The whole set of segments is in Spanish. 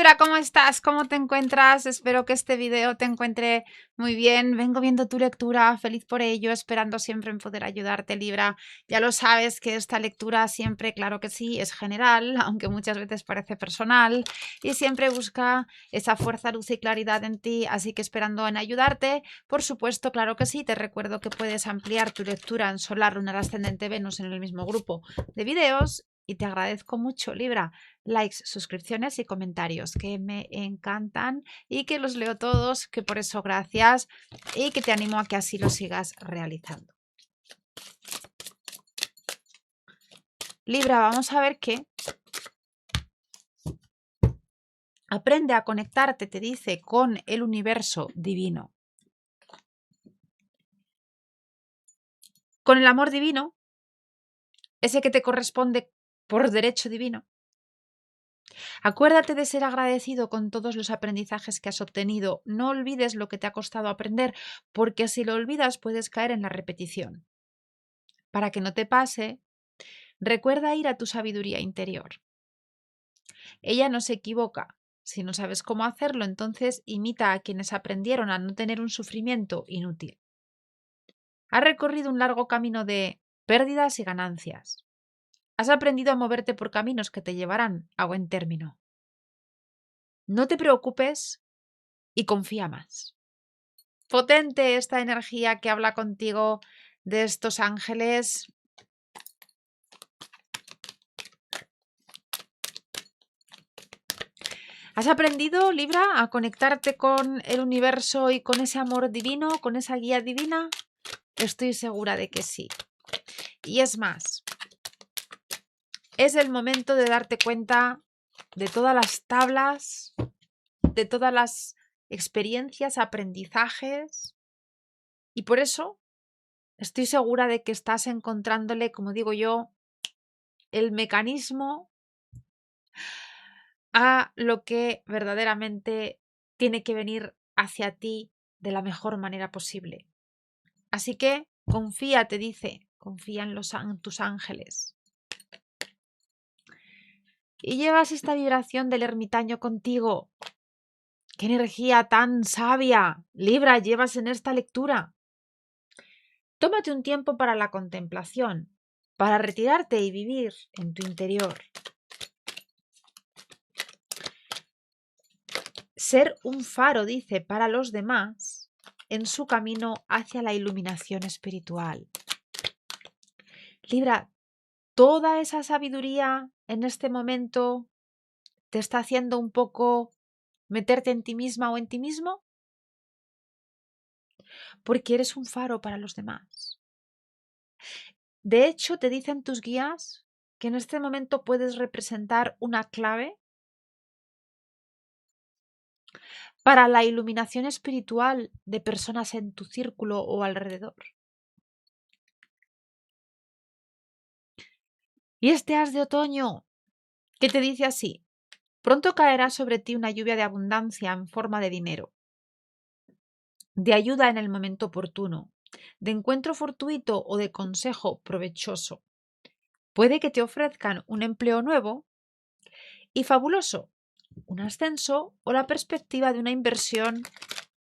Libra, ¿cómo estás? ¿Cómo te encuentras? Espero que este video te encuentre muy bien. Vengo viendo tu lectura, feliz por ello, esperando siempre en poder ayudarte, Libra. Ya lo sabes que esta lectura siempre, claro que sí, es general, aunque muchas veces parece personal, y siempre busca esa fuerza, luz y claridad en ti, así que esperando en ayudarte. Por supuesto, claro que sí, te recuerdo que puedes ampliar tu lectura en Solar, Lunar, Ascendente, Venus en el mismo grupo de videos. Y te agradezco mucho, Libra, likes, suscripciones y comentarios, que me encantan y que los leo todos, que por eso gracias y que te animo a que así lo sigas realizando. Libra, vamos a ver qué. Aprende a conectarte, te dice, con el universo divino. Con el amor divino, ese que te corresponde por derecho divino. Acuérdate de ser agradecido con todos los aprendizajes que has obtenido. No olvides lo que te ha costado aprender, porque si lo olvidas puedes caer en la repetición. Para que no te pase, recuerda ir a tu sabiduría interior. Ella no se equivoca. Si no sabes cómo hacerlo, entonces imita a quienes aprendieron a no tener un sufrimiento inútil. Has recorrido un largo camino de pérdidas y ganancias. Has aprendido a moverte por caminos que te llevarán a buen término. No te preocupes y confía más. Potente esta energía que habla contigo de estos ángeles. ¿Has aprendido, Libra, a conectarte con el universo y con ese amor divino, con esa guía divina? Estoy segura de que sí. Y es más, es el momento de darte cuenta de todas las tablas, de todas las experiencias, aprendizajes. Y por eso estoy segura de que estás encontrándole, como digo yo, el mecanismo a lo que verdaderamente tiene que venir hacia ti de la mejor manera posible. Así que confía, te dice, confía en tus ángeles. Y llevas esta vibración del ermitaño contigo. ¡Qué energía tan sabia, Libra, llevas en esta lectura! Tómate un tiempo para la contemplación, para retirarte y vivir en tu interior. Ser un faro, dice, para los demás en su camino hacia la iluminación espiritual. Libra, toda esa sabiduría en este momento te está haciendo un poco meterte en ti misma o en ti mismo, porque eres un faro para los demás. De hecho, te dicen tus guías que en este momento puedes representar una clave para la iluminación espiritual de personas en tu círculo o alrededor. Y este as de otoño, que te dice así: pronto caerá sobre ti una lluvia de abundancia en forma de dinero, de ayuda en el momento oportuno, de encuentro fortuito o de consejo provechoso. Puede que te ofrezcan un empleo nuevo y fabuloso, un ascenso o la perspectiva de una inversión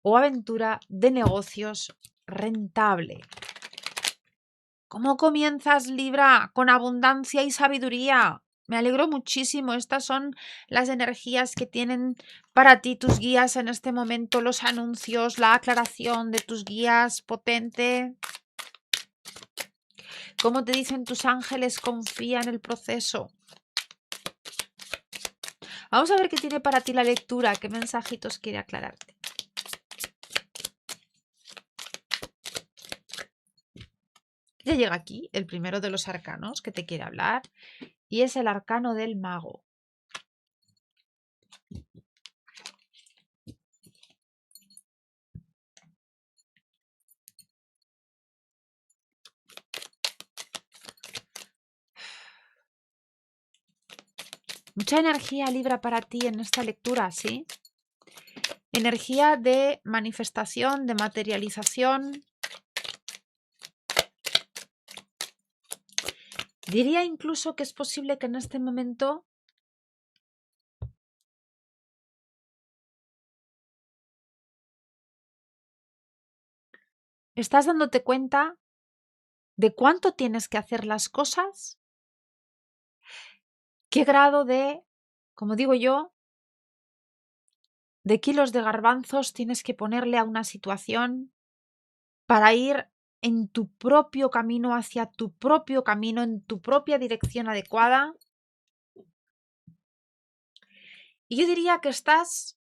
o aventura de negocios rentable. ¿Cómo comienzas, Libra? Con abundancia y sabiduría. Me alegro muchísimo. Estas son las energías que tienen para ti tus guías en este momento, los anuncios, la aclaración de tus guías potente. ¿Cómo te dicen tus ángeles? Confía en el proceso. Vamos a ver qué tiene para ti la lectura, qué mensajitos quiere aclararte. Ya llega aquí el primero de los arcanos que te quiere hablar y es el arcano del mago. Mucha energía, Libra, para ti en esta lectura, ¿sí? Energía de manifestación, de materialización. Diría incluso que es posible que en este momento estás dándote cuenta de cuánto tienes que hacer las cosas, qué grado de, como digo yo, de kilos de garbanzos tienes que ponerle a una situación para ir en tu propio camino, hacia tu propio camino, en tu propia dirección adecuada. Y yo diría que estás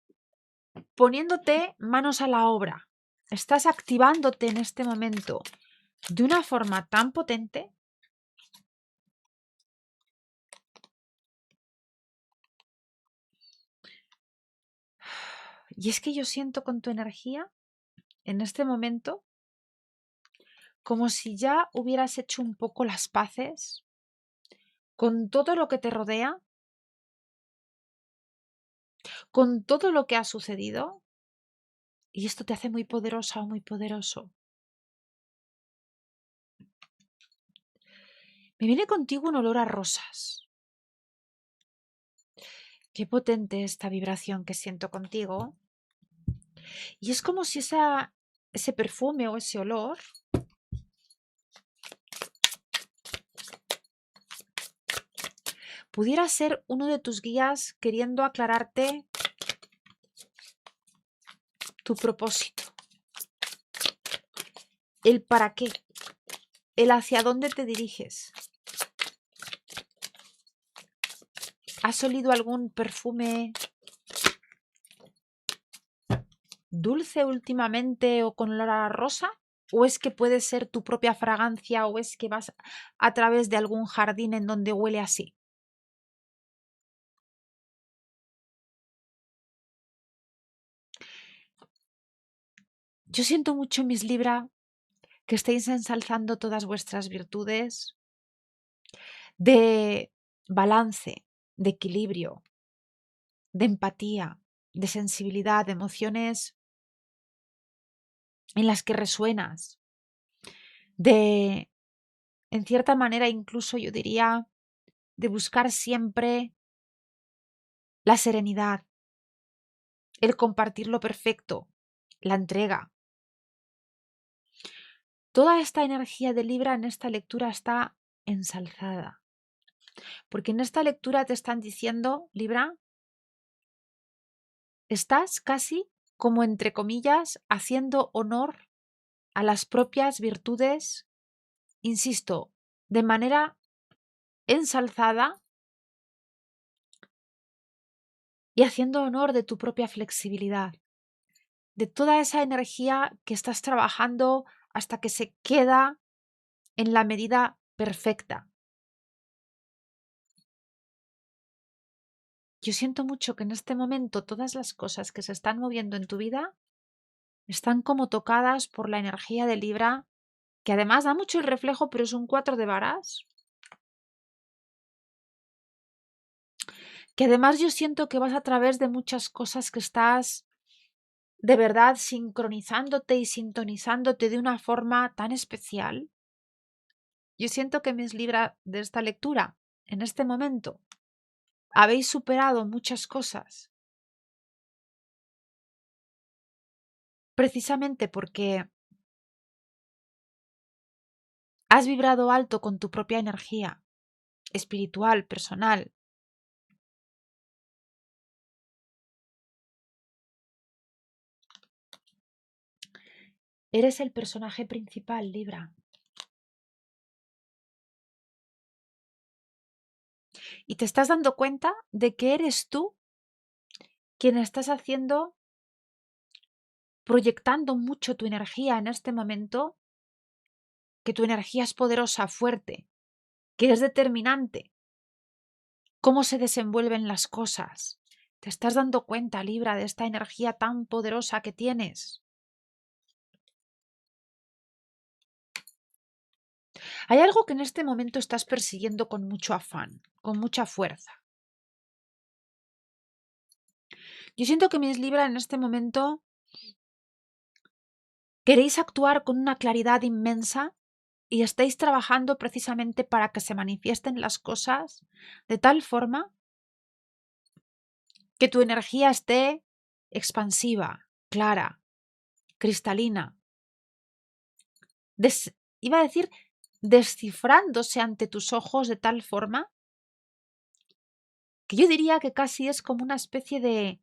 poniéndote manos a la obra, estás activándote en este momento de una forma tan potente. Y es que yo siento con tu energía en este momento como si ya hubieras hecho un poco las paces con todo lo que te rodea, con todo lo que ha sucedido, y esto te hace muy poderosa o muy poderoso. Me viene contigo un olor a rosas. Qué potente esta vibración que siento contigo. Y es como si ese perfume o ese olor pudiera ser uno de tus guías queriendo aclararte tu propósito, el para qué, el hacia dónde te diriges. ¿Has olido algún perfume dulce últimamente o con olor a rosa? ¿O es que puede ser tu propia fragancia o es que vas a través de algún jardín en donde huele así? Yo siento mucho, Miss Libra, que estéis ensalzando todas vuestras virtudes de balance, de equilibrio, de empatía, de sensibilidad, de emociones en las que resuenas, de, en cierta manera, incluso yo diría, de buscar siempre la serenidad, el compartir lo perfecto, la entrega. Toda esta energía de Libra en esta lectura está ensalzada, porque en esta lectura te están diciendo, Libra, estás casi como entre comillas haciendo honor a las propias virtudes, insisto, de manera ensalzada y haciendo honor de tu propia flexibilidad, de toda esa energía que estás trabajando hasta que se queda en la medida perfecta. Yo siento mucho que en este momento todas las cosas que se están moviendo en tu vida están como tocadas por la energía de Libra, que además da mucho el reflejo, pero es un 4 de varas. Que además yo siento que vas a través de muchas cosas que estás de verdad sincronizándote y sintonizándote de una forma tan especial. Yo siento que Miss Libra de esta lectura, en este momento, habéis superado muchas cosas. Precisamente porque has vibrado alto con tu propia energía espiritual, personal. Eres el personaje principal, Libra. Y te estás dando cuenta de que eres tú quien estás haciendo, proyectando mucho tu energía en este momento, que tu energía es poderosa, fuerte, que es determinante. Cómo se desenvuelven las cosas. ¿Te estás dando cuenta, Libra, de esta energía tan poderosa que tienes? Hay algo que en este momento estás persiguiendo con mucho afán, con mucha fuerza. Yo siento que Miss Libra en este momento queréis actuar con una claridad inmensa y estáis trabajando precisamente para que se manifiesten las cosas de tal forma que tu energía esté expansiva, clara, cristalina. iba a decir, descifrándose ante tus ojos de tal forma que yo diría que casi es como una especie de,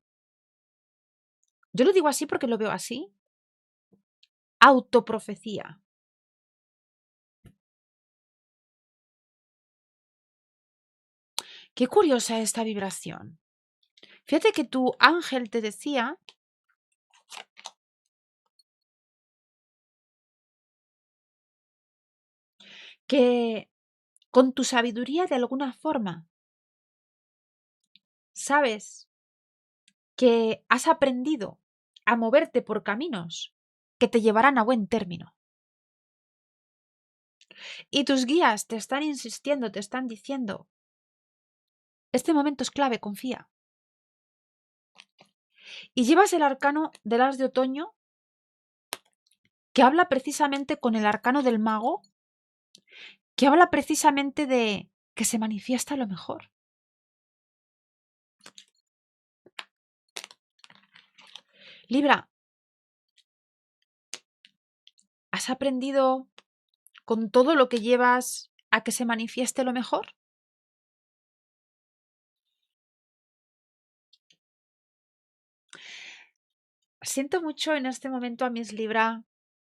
yo lo digo así porque lo veo así, autoprofecía. Qué curiosa esta vibración. Fíjate que tu ángel te decía que con tu sabiduría de alguna forma sabes que has aprendido a moverte por caminos que te llevarán a buen término. Y tus guías te están insistiendo, te están diciendo, este momento es clave, confía. Y llevas el arcano del as de otoño que habla precisamente con el arcano del mago, que habla precisamente de que se manifiesta lo mejor. Libra, ¿has aprendido con todo lo que llevas a que se manifieste lo mejor? Siento mucho en este momento a mis Libra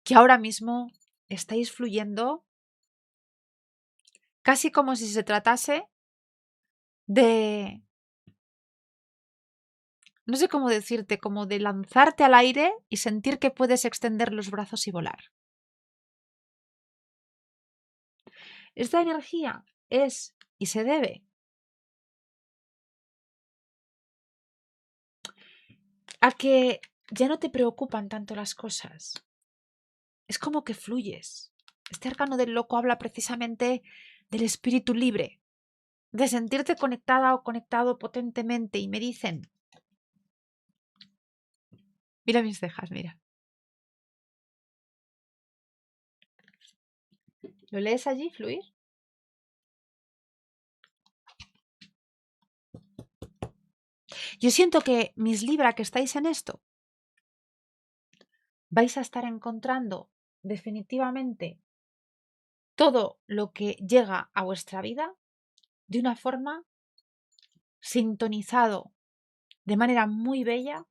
que ahora mismo estáis fluyendo casi como si se tratase de, no sé cómo decirte, como de lanzarte al aire y sentir que puedes extender los brazos y volar. Esta energía es y se debe a que ya no te preocupan tanto las cosas. Es como que fluyes. Este arcano del loco habla precisamente del espíritu libre, de sentirte conectada o conectado potentemente. Y me dicen, mira mis cejas, mira. ¿Lo lees allí, fluir? Yo siento que mis Libra que estáis en esto, vais a estar encontrando definitivamente todo lo que llega a vuestra vida de una forma sintonizado de manera muy bella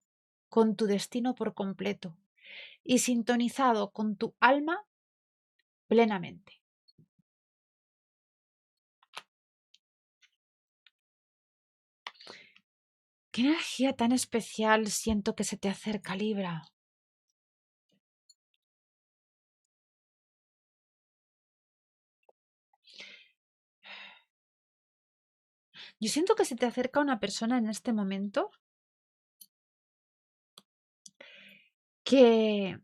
con tu destino por completo y sintonizado con tu alma plenamente. ¿Qué energía tan especial siento que se te acerca, Libra? Yo siento que se te acerca una persona en este momento que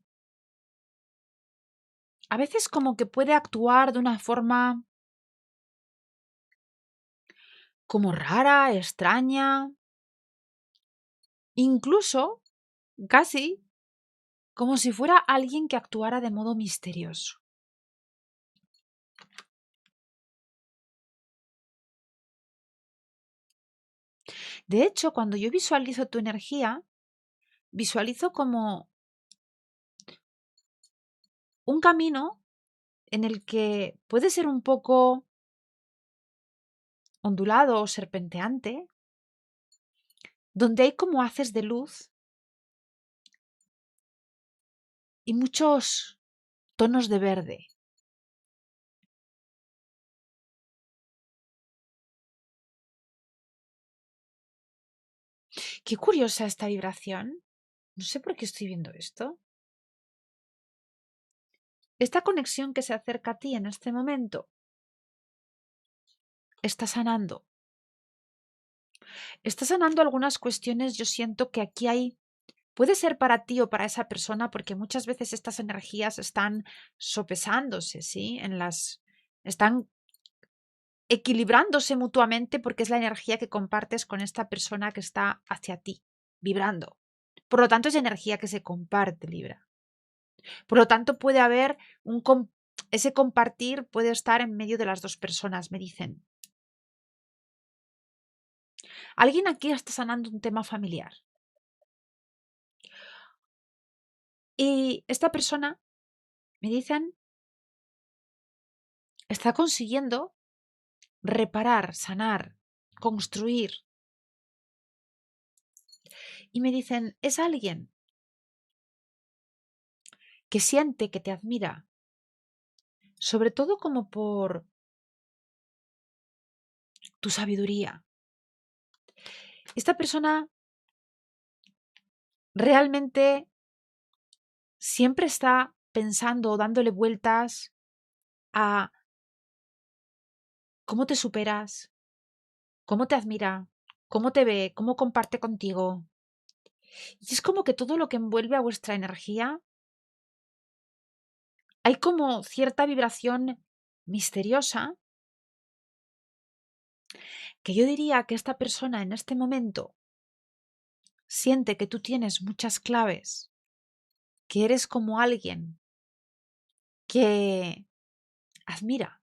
a veces como que puede actuar de una forma como rara, extraña, incluso casi como si fuera alguien que actuara de modo misterioso. De hecho, cuando yo visualizo tu energía, visualizo como un camino en el que puede ser un poco ondulado o serpenteante, donde hay como haces de luz y muchos tonos de verde. Qué curiosa esta vibración. No sé por qué estoy viendo esto. Esta conexión que se acerca a ti en este momento está sanando. Está sanando algunas cuestiones. Yo siento que aquí hay, puede ser para ti o para esa persona, porque muchas veces estas energías están sopesándose, ¿sí? Están equilibrándose mutuamente porque es la energía que compartes con esta persona que está hacia ti, vibrando. Por lo tanto, es energía que se comparte, Libra. Por lo tanto, puede haber ese compartir puede estar en medio de las dos personas, me dicen. Alguien aquí está sanando un tema familiar. Y esta persona, me dicen está consiguiendo reparar, sanar, construir. Y me dicen, es alguien que siente que te admira, sobre todo como por tu sabiduría. Esta persona realmente siempre está pensando o dándole vueltas a cómo te superas, cómo te admira, cómo te ve, cómo comparte contigo. Y es como que todo lo que envuelve a vuestra energía, hay como cierta vibración misteriosa que yo diría que esta persona en este momento siente que tú tienes muchas claves, que eres como alguien que admira,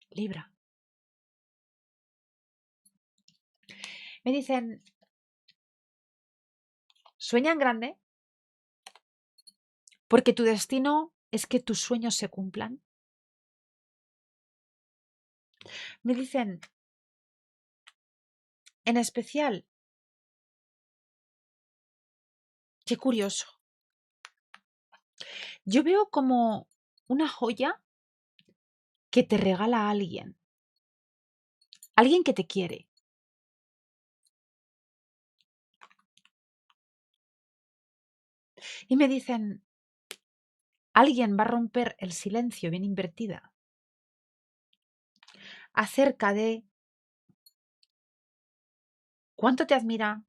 Libra. Me dicen, sueña en grande porque tu destino es que tus sueños se cumplan. Me dicen, en especial, qué curioso. Yo veo como una joya que te regala alguien que te quiere. Y me dicen, alguien va a romper el silencio bien invertida acerca de cuánto te admira,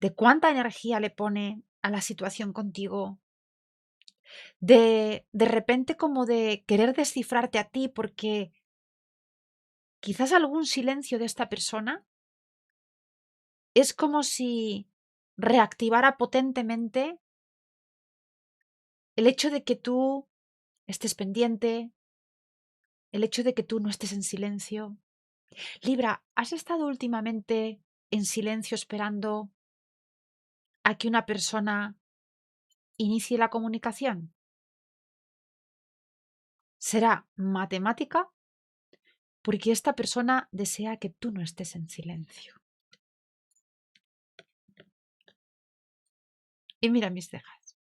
de cuánta energía le pone a la situación contigo, de repente como de querer descifrarte a ti porque quizás algún silencio de esta persona es como si reactivara potentemente el hecho de que tú estés pendiente, el hecho de que tú no estés en silencio. Libra, ¿has estado últimamente en silencio esperando a que una persona inicie la comunicación? ¿Será matemática? Porque esta persona desea que tú no estés en silencio. Y mira mis cejas.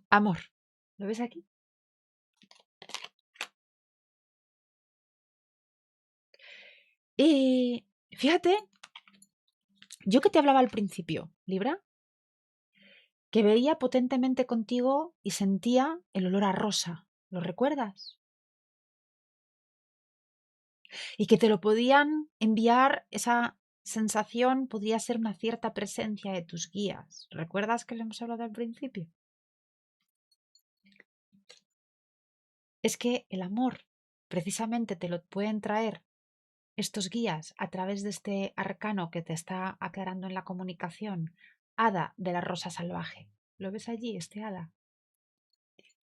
Amor, ¿lo ves aquí? Y fíjate, yo que te hablaba al principio, Libra, que veía potentemente contigo y sentía el olor a rosa. ¿Lo recuerdas? Y que te lo podían enviar, esa sensación podría ser una cierta presencia de tus guías. ¿Recuerdas que lo hemos hablado al principio? Es que el amor precisamente te lo pueden traer estos guías a través de este arcano que te está aclarando en la comunicación, hada de la rosa salvaje. ¿Lo ves allí, este hada?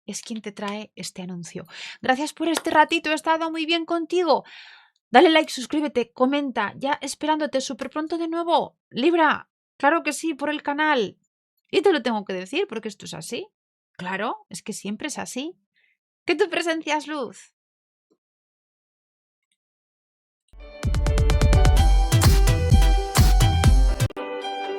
Es quien te trae este anuncio. Gracias por este ratito, he estado muy bien contigo. Dale like, suscríbete, comenta, ya esperándote súper pronto de nuevo. Libra, claro que sí, por el canal. Y te lo tengo que decir porque esto es así. Claro, es que siempre es así. Que tu presencia es luz.